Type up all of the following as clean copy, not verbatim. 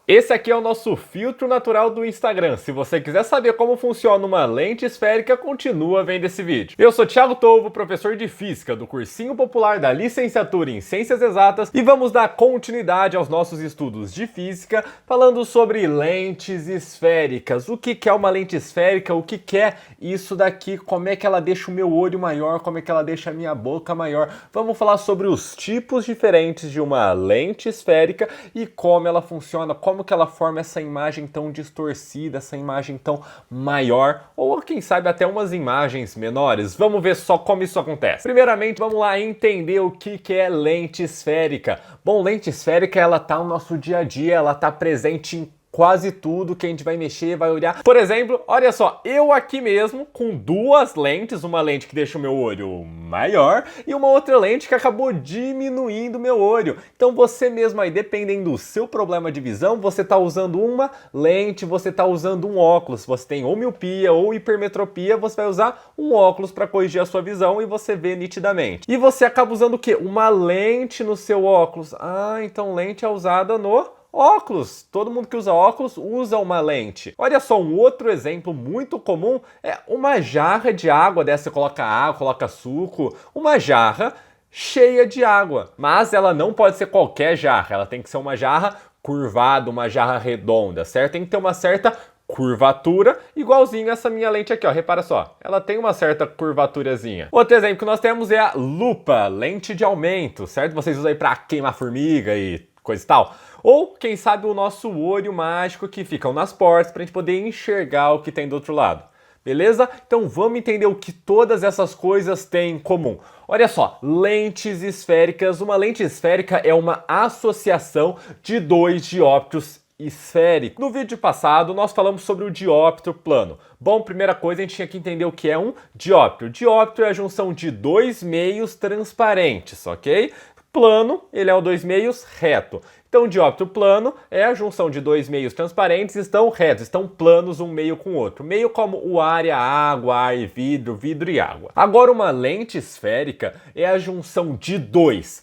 Esse aqui é o nosso filtro natural do Instagram. Se você quiser saber como funciona uma lente esférica, continua vendo esse vídeo. Eu sou Thiago Tovo, professor de Física do cursinho popular da licenciatura em Ciências Exatas e vamos dar continuidade aos nossos estudos de Física falando sobre lentes esféricas. O que é uma lente esférica? O que é isso daqui? Como é que ela deixa o meu olho maior? Como é que ela deixa a minha boca maior? Vamos falar sobre os tipos diferentes de uma lente esférica e como ela funciona, como que ela forma essa imagem tão distorcida, essa imagem tão maior, ou quem sabe até umas imagens menores. Vamos ver só como isso acontece. Primeiramente, vamos lá entender o que é lente esférica. Bom, lente esférica, ela tá no nosso dia a dia, ela tá presente em quase tudo que a gente vai mexer, vai olhar. Por exemplo, olha só, eu aqui mesmo com duas lentes, uma lente que deixa o meu olho maior e uma outra lente que acabou diminuindo o meu olho. Então você mesmo aí, dependendo do seu problema de visão, você está usando uma lente, você está usando um óculos. Se você tem ou miopia ou hipermetropia, você vai usar um óculos para corrigir a sua visão e você vê nitidamente. E você acaba usando o quê? Uma lente no seu óculos. Ah, então lente é usada no óculos. Todo mundo que usa óculos usa uma lente. Olha só, um outro exemplo muito comum é uma jarra de água. Dessa você coloca água, coloca suco. Uma jarra cheia de água. Mas ela não pode ser qualquer jarra. Ela tem que ser uma jarra curvada, uma jarra redonda, certo? Tem que ter uma certa curvatura, igualzinho essa minha lente aqui, ó. Repara só, ela tem uma certa curvaturazinha. Outro exemplo que nós temos é a lupa, lente de aumento, certo? Vocês usam aí pra queimar formiga e coisa e tal. Ou, quem sabe, o nosso olho mágico que ficam nas portas para a gente poder enxergar o que tem do outro lado. Beleza? Então vamos entender o que todas essas coisas têm em comum. Olha só, lentes esféricas. Uma lente esférica é uma associação de dois dióptros esféricos. No vídeo passado nós falamos sobre o dióptro plano. Bom, primeira coisa a gente tinha que entender o que é um dióptro. Dióptro é a junção de dois meios transparentes, ok? Plano, ele é o dois meios reto. Então, o dióptro plano é a junção de dois meios transparentes, estão retos, estão planos um meio com o outro. Meio como o ar e a água, ar e vidro, vidro e água. Agora, uma lente esférica é a junção de dois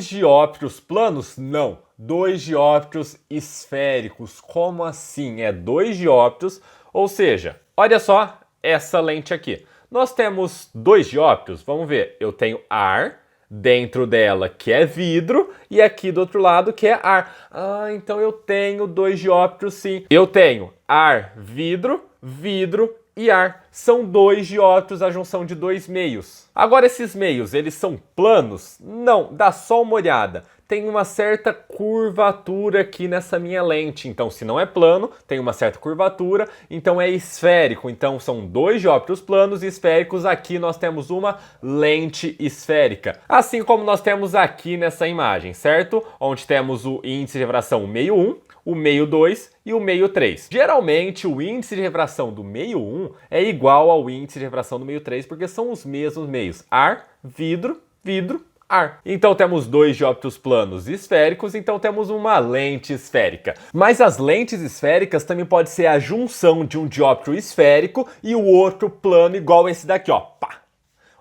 dióptros planos? Não, dois dióptros esféricos. Como assim? É dois dióptros, ou seja, olha só essa lente aqui. Nós temos dois dióptros, vamos ver, eu tenho ar dentro dela, que é vidro, e aqui do outro lado, que é ar. Ah, então eu tenho dois dióptros, sim. Eu tenho ar, vidro, vidro e ar. São dois dióptros, a junção de dois meios. Agora, esses meios, eles são planos? Não, dá só uma olhada. Tem uma certa curvatura aqui nessa minha lente. Então, se não é plano, tem uma certa curvatura, então é esférico. Então, são dois dióptros planos e esféricos. Aqui nós temos uma lente esférica. Assim como nós temos aqui nessa imagem, certo? Onde temos o índice de refração meio 1, o meio 2 e o meio 3. Geralmente, o índice de refração do meio 1 é igual ao índice de refração do meio 3, porque são os mesmos meios. Ar, vidro, vidro, ar. Então temos dois dióptros planos esféricos, então temos uma lente esférica. Mas as lentes esféricas também pode ser a junção de um dióptro esférico e o outro plano, igual esse daqui, ó. Pá.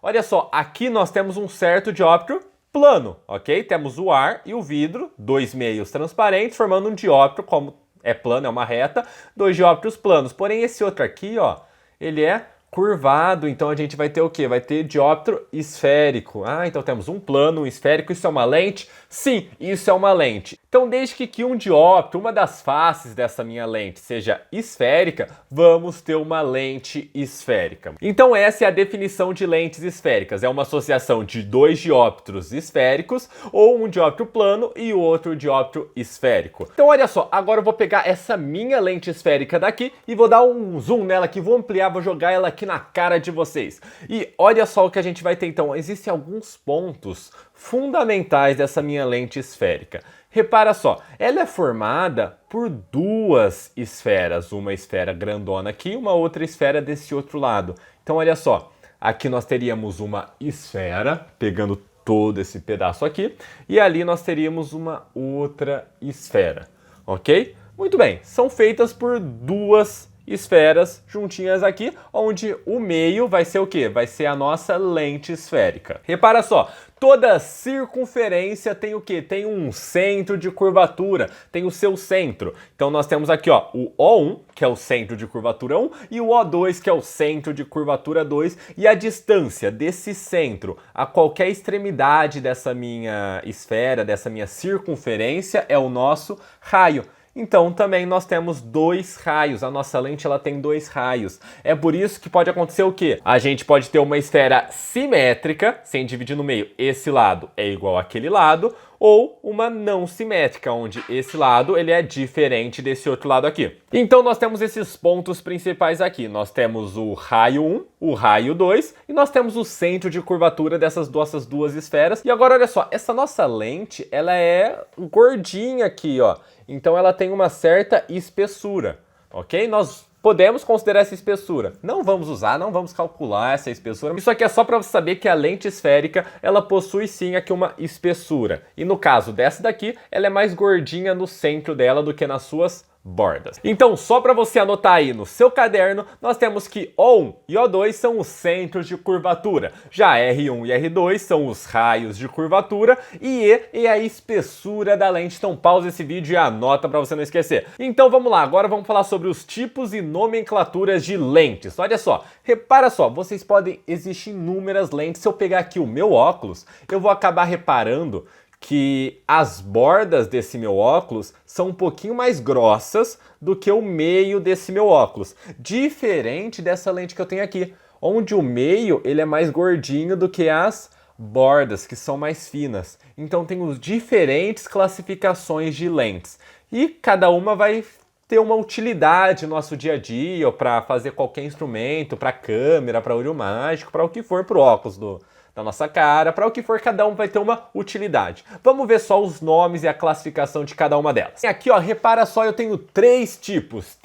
Olha só, aqui nós temos um certo dióptro plano, ok? Temos o ar e o vidro, dois meios transparentes, formando um dióptro, como é plano, é uma reta, dois dióptros planos. Porém, esse outro aqui, ó, ele é curvado, então a gente vai ter o quê? Vai ter dióptro esférico. Ah, então temos um plano, um esférico, isso é uma lente? Sim, isso é uma lente. Então, desde que um dióptro, uma das faces dessa minha lente, seja esférica, vamos ter uma lente esférica. Então, essa é a definição de lentes esféricas. É uma associação de dois dióptros esféricos ou um dióptro plano e outro dióptro esférico. Então, olha só, agora eu vou pegar essa minha lente esférica daqui e vou dar um zoom nela aqui, vou ampliar, vou jogar ela aqui na cara de vocês. E olha só o que a gente vai ter então. Existem alguns pontos fundamentais dessa minha lente esférica. Repara só, ela é formada por duas esferas, uma esfera grandona aqui, uma outra esfera desse outro lado. Então olha só, aqui nós teríamos uma esfera, pegando todo esse pedaço aqui, e ali nós teríamos uma outra esfera, ok? Muito bem, são feitas por duas esferas juntinhas aqui, onde o meio vai ser o quê? Vai ser a nossa lente esférica. Repara só, toda circunferência tem o quê? Tem um centro de curvatura, tem o seu centro. Então nós temos aqui, ó, o O1, que é o centro de curvatura 1, e o O2, que é o centro de curvatura 2, e a distância desse centro a qualquer extremidade dessa minha esfera, dessa minha circunferência, é o nosso raio. Então também nós temos dois raios, a nossa lente ela tem dois raios. É por isso que pode acontecer o quê? A gente pode ter uma esfera simétrica, sem dividir no meio, esse lado é igual àquele lado, ou uma não simétrica, onde esse lado ele é diferente desse outro lado aqui. Então nós temos esses pontos principais aqui. Nós temos o raio 1, o raio 2 e nós temos o centro de curvatura dessas nossas duas esferas. E agora olha só, essa nossa lente ela é gordinha aqui, ó. Então ela tem uma certa espessura, ok? Nós podemos considerar essa espessura. Não vamos usar, não vamos calcular essa espessura. Isso aqui é só para você saber que a lente esférica, ela possui sim aqui uma espessura. E no caso dessa daqui, ela é mais gordinha no centro dela do que nas suas bordas. Então, só para você anotar aí no seu caderno, nós temos que O1 e O2 são os centros de curvatura, já R1 e R2 são os raios de curvatura e E é a espessura da lente. Então pausa esse vídeo e anota para você não esquecer. Então vamos lá, agora vamos falar sobre os tipos e nomenclaturas de lentes. Olha só, repara só, existem inúmeras lentes. Se eu pegar aqui o meu óculos, eu vou acabar reparando que as bordas desse meu óculos são um pouquinho mais grossas do que o meio desse meu óculos. Diferente dessa lente que eu tenho aqui, onde o meio ele é mais gordinho do que as bordas, que são mais finas. Então temos diferentes classificações de lentes. E cada uma vai ter uma utilidade no nosso dia a dia, ou para fazer qualquer instrumento, para câmera, para olho mágico, para o que for, para o óculos da nossa cara, para o que for, cada um vai ter uma utilidade. Vamos ver só os nomes e a classificação de cada uma delas. E aqui, ó, repara só, eu tenho três tipos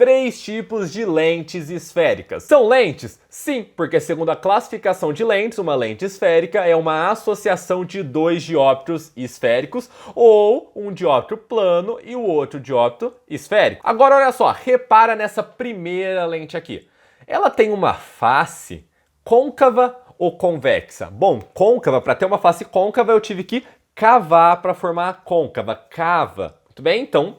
de lentes esféricas. São lentes? Sim, porque segundo a classificação de lentes, uma lente esférica é uma associação de dois dióptros esféricos ou um dióptro plano e o outro dióptro esférico. Agora, olha só, repara nessa primeira lente aqui. Ela tem uma face côncava ou convexa? Bom, côncava, para ter uma face côncava, eu tive que cavar para formar a côncava. Cava. Muito bem? Então,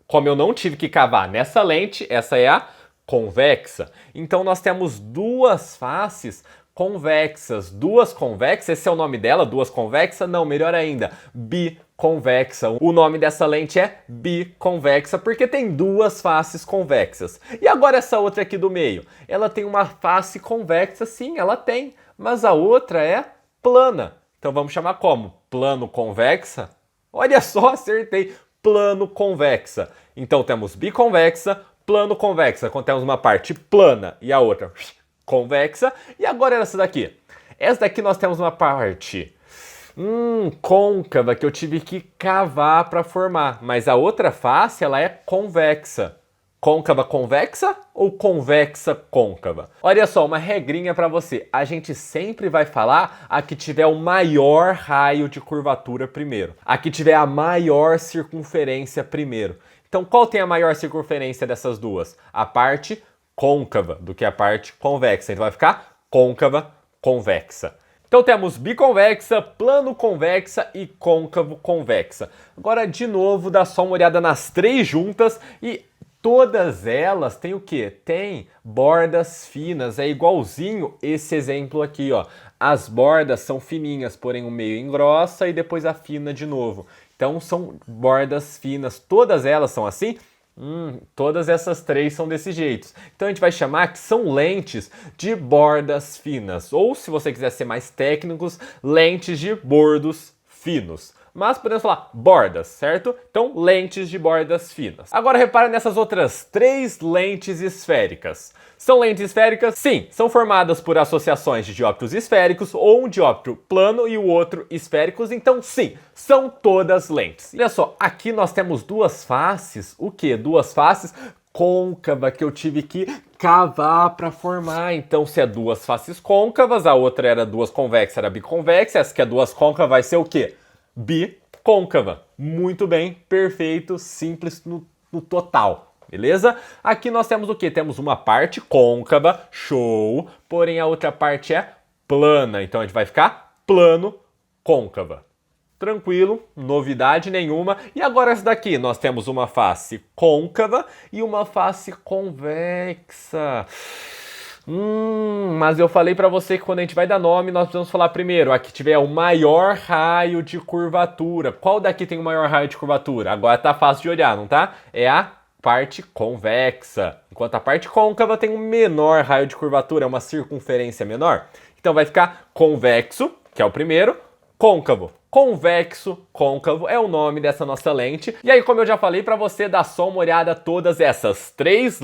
como eu não tive que cavar nessa lente, essa é a convexa. Então, nós temos duas faces convexas. Duas convexas, esse é o nome dela, duas convexa? Não, melhor ainda, biconvexa. O nome dessa lente é biconvexa porque tem duas faces convexas. E agora essa outra aqui do meio? Ela tem uma face convexa? Sim, ela tem. Mas a outra é plana. Então vamos chamar como? Plano convexa? Olha só, acertei. Plano convexa. Então temos biconvexa, plano convexa. Quando temos uma parte plana e a outra convexa. E agora essa daqui. Essa daqui nós temos uma parte côncava que eu tive que cavar para formar. Mas a outra face ela é convexa. Côncava convexa ou convexa côncava? Olha só, uma regrinha para você. A gente sempre vai falar a que tiver o maior raio de curvatura primeiro. A que tiver a maior circunferência primeiro. Então, qual tem a maior circunferência dessas duas? A parte côncava do que a parte convexa. Então vai ficar côncava convexa. Então temos biconvexa, plano convexa e côncavo convexa. Agora, de novo, dá só uma olhada nas três juntas e todas elas têm o quê? Tem bordas finas, é igualzinho esse exemplo aqui, ó. As bordas são fininhas, porém o meio engrossa e depois afina de novo. Então são bordas finas, todas elas são assim? Todas essas três são desse jeito. Então a gente vai chamar que são lentes de bordas finas. Ou, se você quiser ser mais técnicos, lentes de bordos finos. Mas podemos falar bordas, certo? Então, lentes de bordas finas. Agora repara nessas outras três lentes esféricas. São lentes esféricas? Sim, são formadas por associações de dióptros esféricos ou um dióptro plano e o outro esféricos. Então, sim, são todas lentes. Olha só, aqui nós temos duas faces. O quê? Duas faces côncava que eu tive que cavar para formar. Então, se é duas faces côncavas, a outra era duas convexas, era biconvexa. Essa que é duas côncavas vai ser o quê? Bicôncava. Muito bem, perfeito, simples no total. Beleza? Aqui nós temos o quê? Temos uma parte côncava, show, porém a outra parte é plana, então a gente vai ficar plano, côncava. Tranquilo, novidade nenhuma. E agora essa daqui, nós temos uma face côncava e uma face convexa. Mas eu falei pra você que quando a gente vai dar nome, nós precisamos falar primeiro. Aqui tiver o maior raio de curvatura. Qual daqui tem o maior raio de curvatura? Agora tá fácil de olhar, não tá? É a parte convexa. Enquanto a parte côncava tem um menor raio de curvatura, é uma circunferência menor. Então vai ficar convexo, que é o primeiro, côncavo. Convexo, côncavo é o nome dessa nossa lente. E aí, como eu já falei para você, dá só uma olhada, todas essas três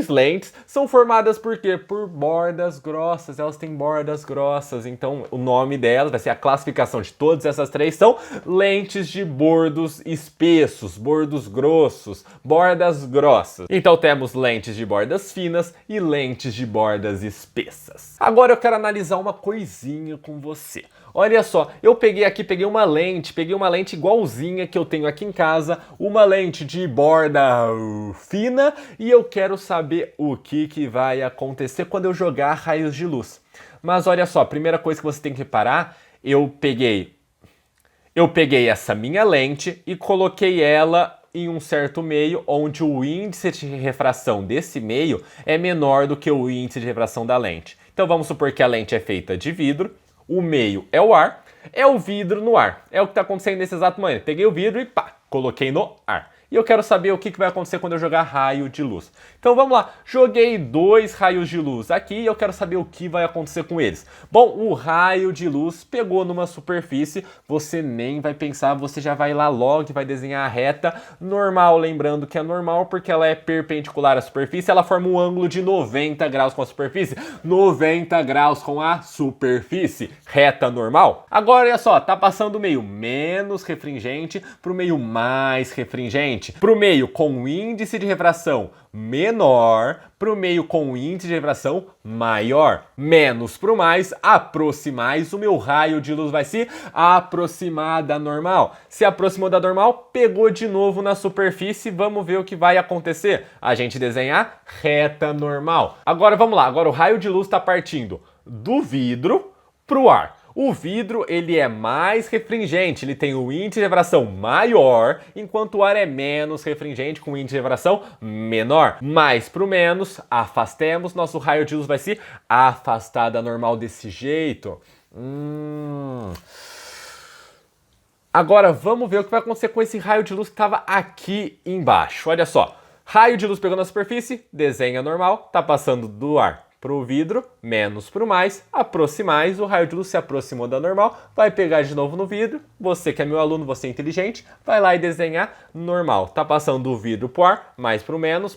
lentes são formadas por quê? Por bordas grossas. Elas têm bordas grossas, então o nome delas vai ser a classificação de todas essas três são lentes de bordos espessos, bordos grossos, bordas grossas. Então temos lentes de bordas finas e lentes de bordas espessas. Agora eu quero analisar uma coisinha com você. Olha só, eu peguei uma lente igualzinha que eu tenho aqui em casa, uma lente de borda fina, e eu quero saber o que vai acontecer quando eu jogar raios de luz. Mas olha só, a primeira coisa que você tem que reparar, eu peguei essa minha lente e coloquei ela em um certo meio onde o índice de refração desse meio é menor do que o índice de refração da lente. Então vamos supor que a lente é feita de vidro, o meio é o ar, é o vidro no ar. É o que está acontecendo nesse exato momento. Peguei o vidro e pá, coloquei no ar. E eu quero saber o que vai acontecer quando eu jogar raio de luz. Então vamos lá, joguei 2 raios de luz aqui e eu quero saber o que vai acontecer com eles. Bom, o raio de luz pegou numa superfície, você nem vai pensar, você já vai lá logo e vai desenhar a reta normal, lembrando que é normal porque ela é perpendicular à superfície, ela forma um ângulo de 90 graus com a superfície, 90 graus com a superfície, reta normal. Agora olha só, tá passando o meio menos refringente para o meio mais refringente. Para o meio com índice de refração menor, para o meio com índice de refração maior. Menos para o mais, aproximais, o meu raio de luz vai se aproximar da normal. Se aproximou da normal, pegou de novo na superfície, vamos ver o que vai acontecer. A gente desenhar reta normal. Agora vamos lá, agora o raio de luz está partindo do vidro para o ar. O vidro, ele é mais refringente, ele tem o índice de refração maior, enquanto o ar é menos refringente, com o índice de refração menor. Mais para o menos, afastemos, nosso raio de luz vai se afastar da normal desse jeito. Agora vamos ver o que vai acontecer com esse raio de luz que estava aqui embaixo. Olha só, raio de luz pegou na superfície, desenha normal, tá passando do ar para o vidro, menos para o mais, aproximais, o raio de luz se aproximou da normal, vai pegar de novo no vidro, você que é meu aluno, você é inteligente, vai lá e desenhar normal. Tá passando do vidro para o ar, mais para o menos,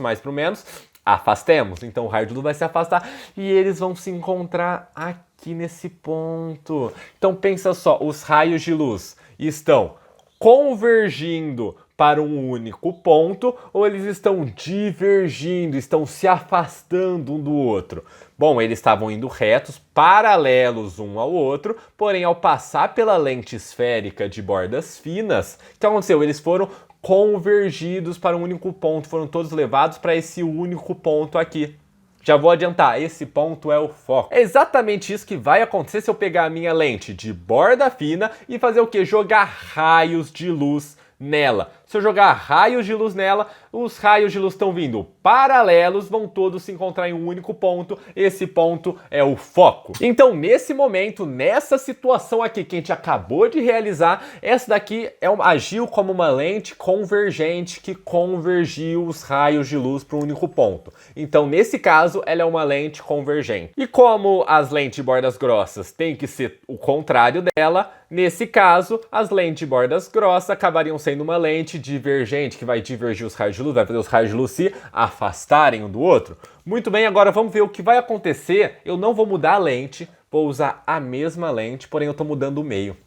afastemos. Então o raio de luz vai se afastar e eles vão se encontrar aqui nesse ponto. Então pensa só, os raios de luz estão convergindo para um único ponto ou eles estão divergindo, estão se afastando um do outro? Bom, eles estavam indo retos, paralelos um ao outro, porém ao passar pela lente esférica de bordas finas, o que aconteceu? Eles foram convergidos para um único ponto, foram todos levados para esse único ponto aqui. Já vou adiantar, esse ponto é o foco. É exatamente isso que vai acontecer se eu pegar a minha lente de borda fina e fazer o quê? Jogar raios de luz nela. Se eu jogar raios de luz nela, os raios de luz estão vindo paralelos, vão todos se encontrar em um único ponto. Esse ponto é o foco. Então, nesse momento, nessa situação aqui que a gente acabou de realizar, essa daqui agiu como uma lente convergente que convergiu os raios de luz para um único ponto. Então, nesse caso, ela é uma lente convergente. E como as lentes de bordas grossas têm que ser o contrário dela, nesse caso, as lentes de bordas grossas acabariam sendo uma lente divergente, que vai divergir os raios de luz, vai fazer os raios de luz se afastarem um do outro. Muito bem, agora vamos ver o que vai acontecer. Eu não vou mudar a lente, vou usar a mesma lente, porém eu estou mudando o meio.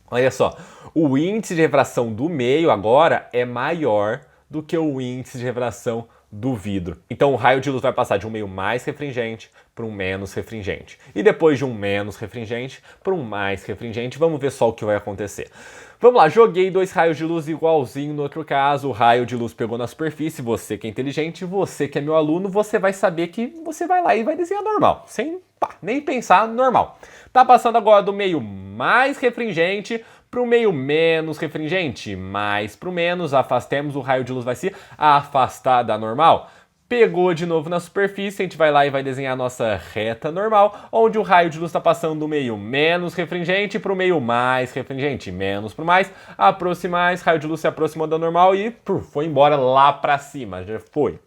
Olha só, o índice de refração do meio agora é maior do que o índice de refração do vidro. Então o raio de luz vai passar de um meio mais refringente para um menos refringente. E depois de um menos refringente para um mais refringente, vamos ver só o que vai acontecer. Vamos lá, joguei 2 raios de luz igualzinho no outro caso, o raio de luz pegou na superfície, você que é inteligente, você que é meu aluno, você vai saber que você vai lá e vai desenhar normal, sem nem pensar, normal. Tá passando agora do meio mais refringente para o meio menos refringente, mais para o menos, afastemos, o raio de luz vai se afastar da normal. Pegou de novo na superfície, a gente vai lá e vai desenhar a nossa reta normal, onde o raio de luz está passando do meio menos refringente para o meio mais refringente, menos para o mais, aproximais, raio de luz se aproximou da normal e foi embora lá para cima, já foi.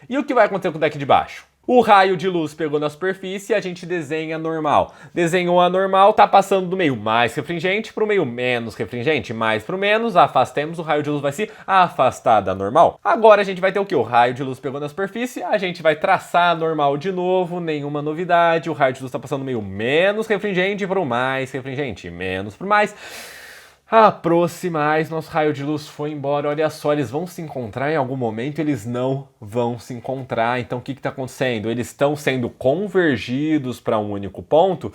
E o que vai acontecer com o deck de baixo? O raio de luz pegou na superfície e a gente desenha normal. Desenhou a normal, tá passando do meio mais refringente para o meio menos refringente. Mais para o menos, afastemos, o raio de luz vai se afastar da normal. Agora a gente vai ter o que? O raio de luz pegou na superfície, a gente vai traçar a normal de novo, nenhuma novidade. O raio de luz está passando do meio menos refringente para o mais refringente. Menos para o mais. Aproximais, nosso raio de luz foi embora, olha só, eles vão se encontrar em algum momento, eles não vão se encontrar, então o que está acontecendo? Eles estão sendo convergidos para um único ponto?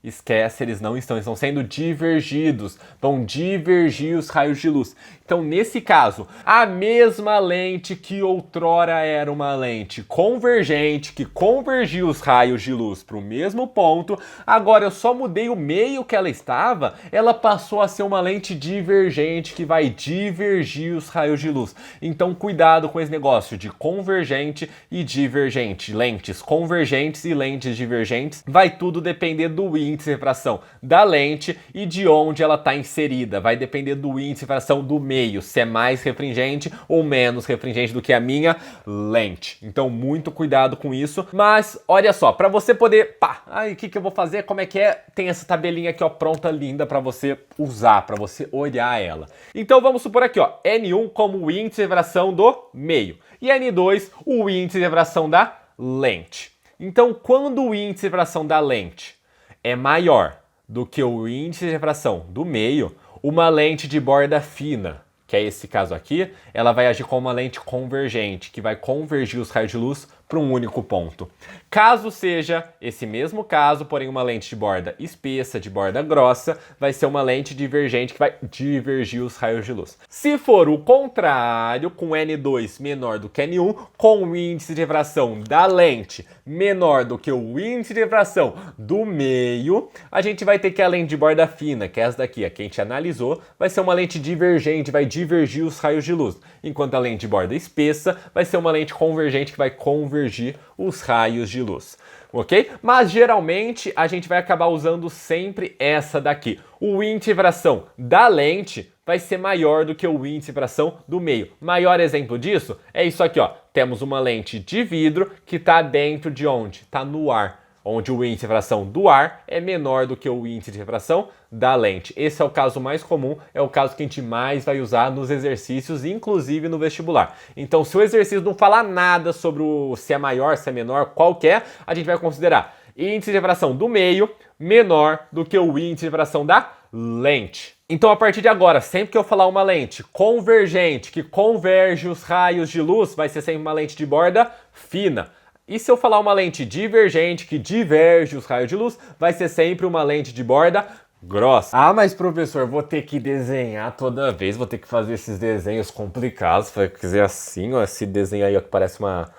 Esquece, eles não estão, eles estão sendo divergidos, vão divergir os raios de luz. Então, nesse caso, a mesma lente que outrora era uma lente convergente, que convergia os raios de luz para o mesmo ponto, agora eu só mudei o meio que ela estava, ela passou a ser uma lente divergente, que vai divergir os raios de luz. Então, cuidado com esse negócio de convergente e divergente. Lentes convergentes e lentes divergentes, vai tudo depender do índice de refração da lente e de onde ela está inserida. Vai depender do índice de refração do meio, se é mais refringente ou menos refringente do que a minha lente. Então, muito cuidado com isso. Mas, olha só, para você poder... o que eu vou fazer? Como é que é? Tem essa tabelinha aqui, ó, pronta, linda, para você usar, para você olhar ela. Então, vamos supor aqui, ó, N1 como o índice de refração do meio e N2 o índice de refração da lente. Então, quando o índice de refração da lente é maior do que o índice de refração do meio, uma lente de borda fina, que é esse caso aqui, ela vai agir como uma lente convergente, que vai convergir os raios de luz para um único ponto. Caso seja esse mesmo caso, porém uma lente de borda espessa, de borda grossa, vai ser uma lente divergente que vai divergir os raios de luz. Se for o contrário, com N2 menor do que N1, com o índice de refração da lente menor do que o índice de refração do meio, a gente vai ter que a lente de borda fina, que é essa daqui, a que a gente analisou, vai ser uma lente divergente, vai divergir os raios de luz. Enquanto a lente de borda espessa vai ser uma lente convergente que vai convergir os raios de luz, ok? Mas geralmente a gente vai acabar usando sempre essa daqui. O índice de refração da lente vai ser maior do que o índice de refração do meio. Maior exemplo disso é isso aqui, ó. Temos uma lente de vidro que está dentro de onde? Está no ar, onde o índice de refração do ar é menor do que o índice de refração da lente. Esse é o caso mais comum, é o caso que a gente mais vai usar nos exercícios, inclusive no vestibular. Então, se o exercício não falar nada sobre se é maior, se é menor, qual que é, a gente vai considerar índice de refração do meio menor do que o índice de refração da lente. Então, a partir de agora, sempre que eu falar uma lente convergente, que converge os raios de luz, vai ser sempre uma lente de borda fina. E se eu falar uma lente divergente, que diverge os raios de luz, vai ser sempre uma lente de borda grossa. Ah, mas professor, vou ter que desenhar toda vez, vou ter que fazer esses desenhos complicados, vai dizer assim, ó, esse desenho aí ó, que parece uma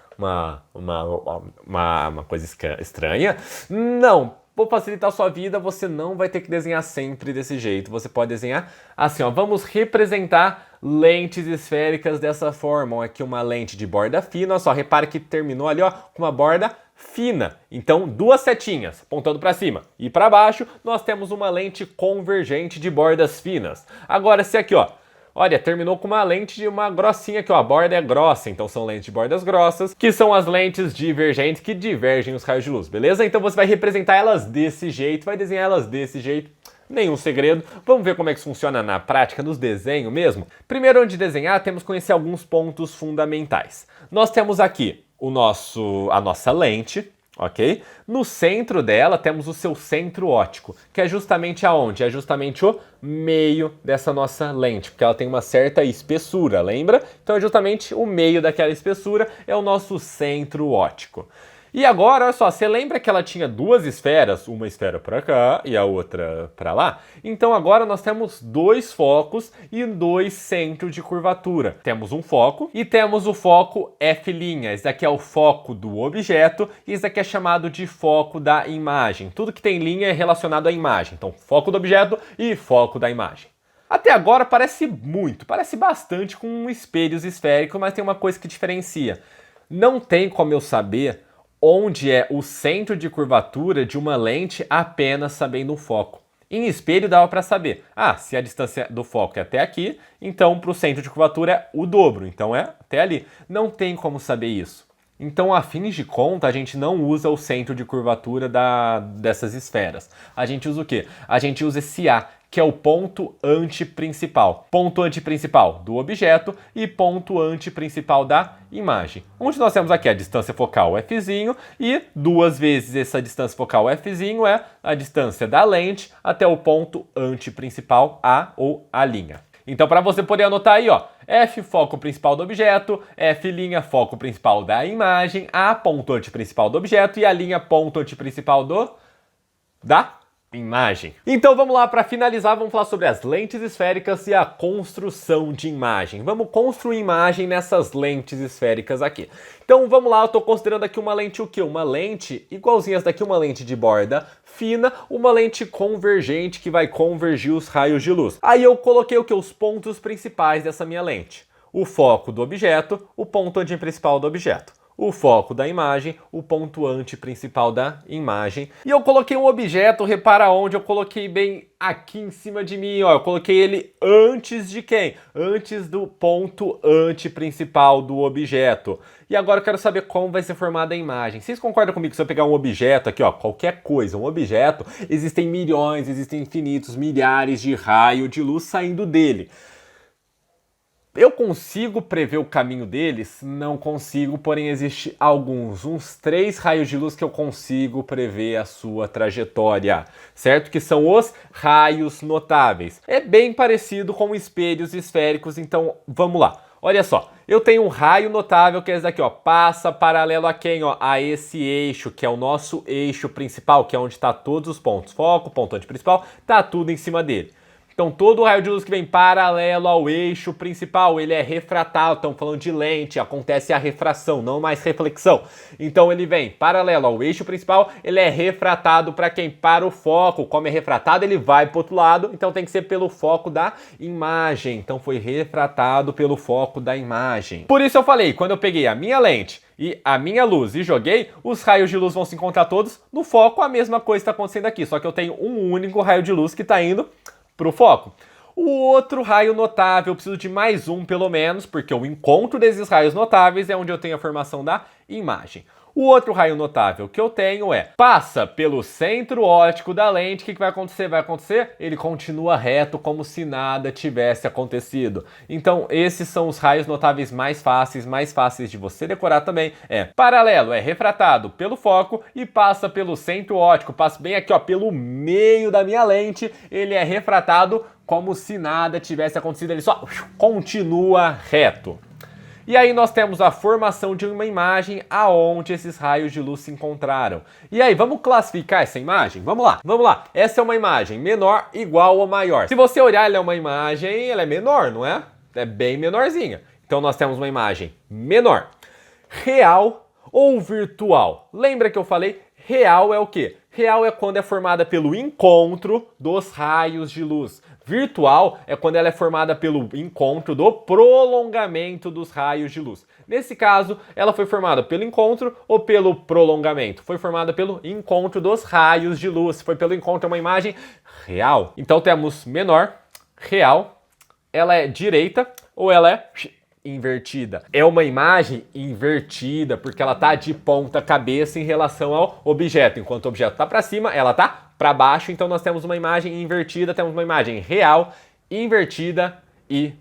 coisa estranha. Não, vou facilitar a sua vida, você não vai ter que desenhar sempre desse jeito, você pode desenhar assim, ó, vamos representar lentes esféricas dessa forma. Aqui uma lente de borda fina, só repare que terminou ali ó, com uma borda fina. Então, duas setinhas apontando para cima e para baixo, nós temos uma lente convergente de bordas finas. Agora, esse aqui, ó, olha, terminou com uma lente de uma grossinha aqui, ó, a borda é grossa, então são lentes de bordas grossas, que são as lentes divergentes que divergem os raios de luz, beleza? Então você vai representar elas desse jeito, vai desenhar elas desse jeito. Nenhum segredo. Vamos ver como é que isso funciona na prática, nos desenhos mesmo? Primeiro, antes de desenhar, temos que conhecer alguns pontos fundamentais. Nós temos aqui a nossa lente, ok? No centro dela temos o seu centro óptico, que é justamente aonde? É justamente o meio dessa nossa lente, porque ela tem uma certa espessura, lembra? Então é justamente o meio daquela espessura, é o nosso centro óptico. E agora, olha só, você lembra que ela tinha duas esferas, uma esfera para cá e a outra para lá? Então agora nós temos dois focos e dois centros de curvatura. Temos um foco e temos o foco F'. Esse daqui é o foco do objeto e esse daqui é chamado de foco da imagem. Tudo que tem linha é relacionado à imagem. Então, foco do objeto e foco da imagem. Até agora parece bastante com espelhos esféricos, mas tem uma coisa que diferencia. Não tem como eu saber onde é o centro de curvatura de uma lente apenas sabendo o foco. Em espelho dava para saber, se a distância do foco é até aqui, então para o centro de curvatura é o dobro, então é até ali. Não tem como saber isso. Então, a fins de conta, a gente não usa o centro de curvatura dessas esferas. A gente usa o quê? A gente usa esse A, que é o ponto antiprincipal. Ponto antiprincipal do objeto e ponto antiprincipal da imagem. Onde nós temos aqui a distância focal F'zinho e duas vezes essa distância focal F'zinho é a distância da lente até o ponto antiprincipal A ou A'. Então, para você poder anotar aí, F, foco principal do objeto, F', foco principal da imagem, A, ponto antiprincipal do objeto e A', ponto antiprincipal da imagem. Então vamos lá, para finalizar, vamos falar sobre as lentes esféricas e a construção de imagem. Vamos construir imagem nessas lentes esféricas aqui. Então vamos lá, eu estou considerando aqui uma lente o quê? Uma lente igualzinha essa daqui, uma lente de borda fina, uma lente convergente que vai convergir os raios de luz. Aí eu coloquei o quê? Os pontos principais dessa minha lente. O foco do objeto, o ponto antiprincipal do objeto. O foco da imagem, o ponto antiprincipal da imagem. E eu coloquei um objeto, repara onde eu coloquei bem aqui em cima de mim, eu coloquei ele antes de quem? Antes do ponto antiprincipal do objeto. E agora eu quero saber como vai ser formada a imagem. Vocês concordam comigo que se eu pegar um objeto aqui, qualquer coisa, um objeto, existem milhões, existem infinitos, milhares de raios de luz saindo dele. Eu consigo prever o caminho deles? Não consigo, porém existe uns 3 raios de luz que eu consigo prever a sua trajetória, certo? Que são os raios notáveis. É bem parecido com espelhos esféricos, então vamos lá. Olha só, eu tenho um raio notável que é esse daqui, passa paralelo a quem? A esse eixo, que é o nosso eixo principal, que é onde está todos os pontos. Foco, ponto antiprincipal, tá tudo em cima dele. Então todo raio de luz que vem paralelo ao eixo principal, ele é refratado. Estamos falando de lente, acontece a refração, não mais reflexão. Então ele vem paralelo ao eixo principal, ele é refratado para quem? Para o foco. Como é refratado, ele vai para o outro lado, então tem que ser pelo foco da imagem. Então foi refratado pelo foco da imagem. Por isso eu falei, quando eu peguei a minha lente e a minha luz e joguei, os raios de luz vão se encontrar todos no foco. A mesma coisa está acontecendo aqui, só que eu tenho um único raio de luz que está indo para o foco. O outro raio notável, eu preciso de mais um pelo menos, porque o encontro desses raios notáveis é onde eu tenho a formação da imagem. O outro raio notável que eu tenho passa pelo centro óptico da lente. O que vai acontecer? Vai acontecer? Ele continua reto como se nada tivesse acontecido. Então esses são os raios notáveis mais fáceis de você decorar também. Paralelo, refratado pelo foco e passa pelo centro óptico. Passa bem aqui, pelo meio da minha lente. Ele é refratado como se nada tivesse acontecido. Ele só continua reto. E aí nós temos a formação de uma imagem aonde esses raios de luz se encontraram. E aí, vamos classificar essa imagem? Vamos lá. Essa é uma imagem menor igual ou maior. Se você olhar, ela é uma imagem, ela é menor, não é? É bem menorzinha. Então nós temos uma imagem menor. Real ou virtual? Lembra que eu falei? Real é o quê? Real é quando é formada pelo encontro dos raios de luz. Virtual é quando ela é formada pelo encontro do prolongamento dos raios de luz. Nesse caso, ela foi formada pelo encontro ou pelo prolongamento? Foi formada pelo encontro dos raios de luz. Foi pelo encontro, é uma imagem real. Então temos menor, real, ela é direita ou ela é invertida. É uma imagem invertida porque ela tá de ponta cabeça em relação ao objeto. Enquanto o objeto tá para cima, ela tá para baixo. Então nós temos uma imagem invertida, temos uma imagem real, invertida e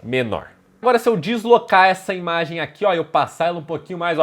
menor. Agora se eu deslocar essa imagem aqui, eu passar ela um pouquinho mais,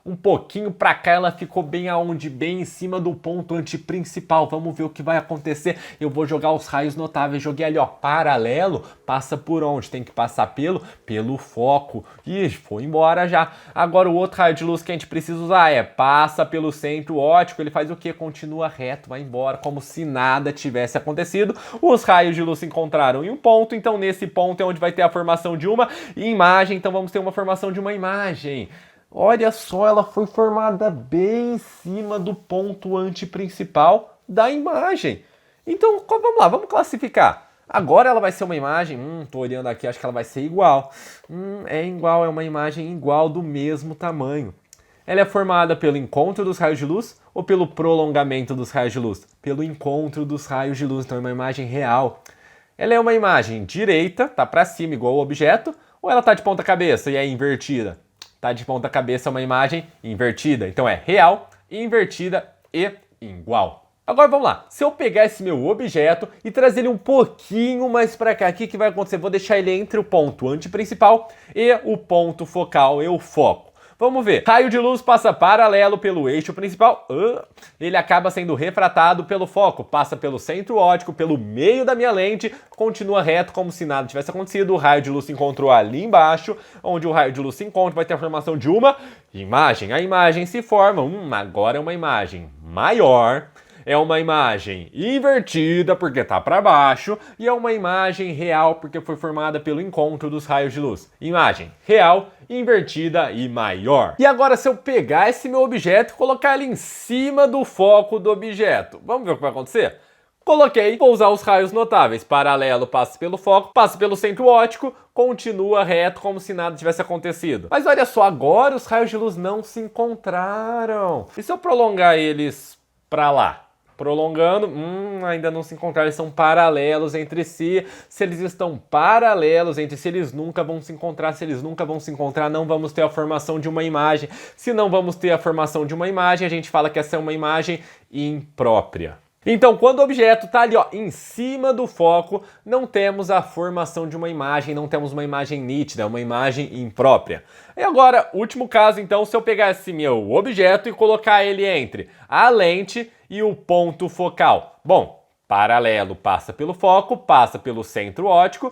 um pouquinho para cá, ela ficou bem aonde? Bem em cima do ponto antiprincipal. Vamos ver o que vai acontecer. Eu vou jogar os raios notáveis. Joguei ali, ó, paralelo. Passa por onde? Tem que passar pelo foco. Ih, foi embora já. Agora o outro raio de luz que a gente precisa usar passa pelo centro óptico. Ele faz o quê? Continua reto, vai embora, como se nada tivesse acontecido. Os raios de luz se encontraram em um ponto, então nesse ponto é onde vai ter a formação de uma imagem. Então vamos ter uma formação de uma imagem. Olha só, ela foi formada bem em cima do ponto antiprincipal da imagem. Então, vamos lá, vamos classificar. Agora ela vai ser uma imagem, tô olhando aqui, acho que ela vai ser igual. É igual, é uma imagem igual do mesmo tamanho. Ela é formada pelo encontro dos raios de luz ou pelo prolongamento dos raios de luz? Pelo encontro dos raios de luz, então é uma imagem real. Ela é uma imagem direita, tá para cima igual o objeto, ou ela tá de ponta cabeça e é invertida? Tá de ponta cabeça, é uma imagem invertida, então é real, invertida e igual. Agora vamos lá, se eu pegar esse meu objeto e trazer ele um pouquinho mais para cá, o que vai acontecer? Vou deixar ele entre o ponto antiprincipal e o ponto focal e o foco. Vamos ver, raio de luz passa paralelo pelo eixo principal, ele acaba sendo refratado pelo foco, passa pelo centro óptico, pelo meio da minha lente, continua reto como se nada tivesse acontecido, o raio de luz se encontrou ali embaixo, onde o raio de luz se encontra vai ter a formação de uma imagem, a imagem se forma, agora é uma imagem maior, é uma imagem invertida porque está para baixo e é uma imagem real porque foi formada pelo encontro dos raios de luz. Imagem real, invertida e maior. E agora se eu pegar esse meu objeto e colocar ele em cima do foco do objeto, vamos ver o que vai acontecer? Coloquei, vou usar os raios notáveis. Paralelo passa pelo foco, passa pelo centro óptico, continua reto como se nada tivesse acontecido. Mas olha só, agora os raios de luz não se encontraram. E se eu prolongar eles para lá? Prolongando, ainda não se encontraram, eles são paralelos entre si. Se eles estão paralelos entre si, eles nunca vão se encontrar. Se eles nunca vão se encontrar, não vamos ter a formação de uma imagem. Se não vamos ter a formação de uma imagem, a gente fala que essa é uma imagem imprópria. Então, quando o objeto está ali, ó, em cima do foco, não temos a formação de uma imagem, não temos uma imagem nítida, uma imagem imprópria. E agora, último caso, então, se eu pegar esse meu objeto e colocar ele entre a lente e o ponto focal. Bom, paralelo passa pelo foco, passa pelo centro óptico,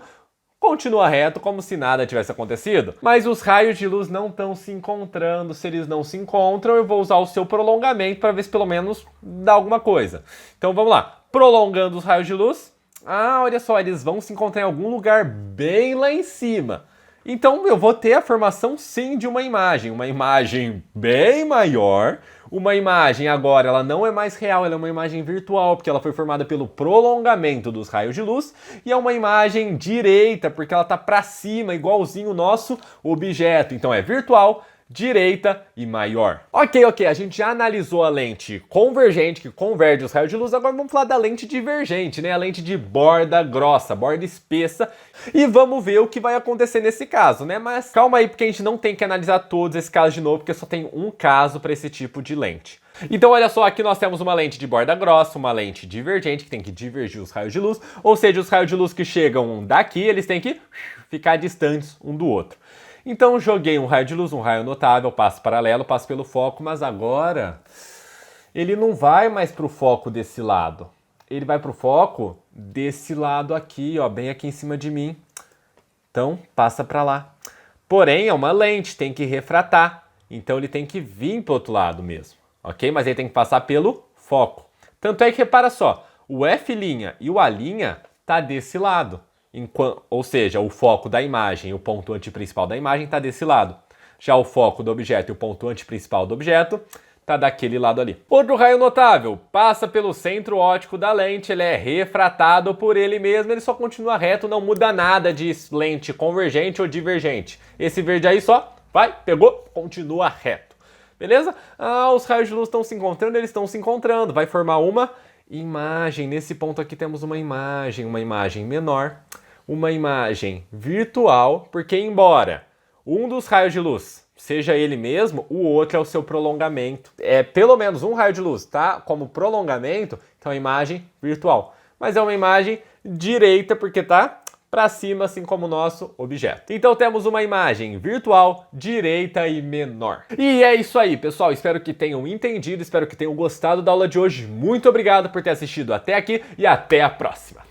continua reto como se nada tivesse acontecido. Mas os raios de luz não estão se encontrando. Se eles não se encontram, eu vou usar o seu prolongamento para ver se pelo menos dá alguma coisa. Então vamos lá. Prolongando os raios de luz. Olha só, eles vão se encontrar em algum lugar bem lá em cima. Então eu vou ter a formação sim de uma imagem bem maior. Uma imagem agora, ela não é mais real, ela é uma imagem virtual, porque ela foi formada pelo prolongamento dos raios de luz, e é uma imagem direita, porque ela está para cima, igualzinho o nosso objeto. Então é virtual, direita e maior. Ok, a gente já analisou a lente convergente, que converge os raios de luz, agora vamos falar da lente divergente, né? A lente de borda grossa, borda espessa, e vamos ver o que vai acontecer nesse caso, né? Mas calma aí, porque a gente não tem que analisar todos esses casos de novo, porque só tem um caso para esse tipo de lente. Então olha só, aqui nós temos uma lente de borda grossa, uma lente divergente, que tem que divergir os raios de luz, ou seja, os raios de luz que chegam daqui, eles têm que ficar distantes um do outro. Então joguei um raio de luz, um raio notável, passo paralelo, passo pelo foco, mas agora ele não vai mais para o foco desse lado. Ele vai para o foco desse lado aqui, ó, bem aqui em cima de mim. Então passa para lá. Porém é uma lente, tem que refratar. Então ele tem que vir para o outro lado mesmo, ok? Mas ele tem que passar pelo foco. Tanto é que repara só, o F' e o A' tá desse lado. Ou seja, o foco da imagem e o ponto antiprincipal da imagem está desse lado. Já o foco do objeto e o ponto antiprincipal do objeto está daquele lado ali. Outro raio notável passa pelo centro óptico da lente, ele é refratado por ele mesmo, ele só continua reto, não muda nada de lente convergente ou divergente. Esse verde aí só vai, pegou, continua reto. Beleza? Os raios de luz estão se encontrando, eles estão se encontrando, vai formar uma imagem. Nesse ponto aqui temos uma imagem menor, uma imagem virtual, porque embora um dos raios de luz seja ele mesmo, o outro é o seu prolongamento. É pelo menos um raio de luz, tá? Como prolongamento, então é uma imagem virtual. Mas é uma imagem direita porque tá para cima, assim como o nosso objeto. Então temos uma imagem virtual, direita e menor. E é isso aí, pessoal. Espero que tenham entendido, espero que tenham gostado da aula de hoje. Muito obrigado por ter assistido até aqui e até a próxima.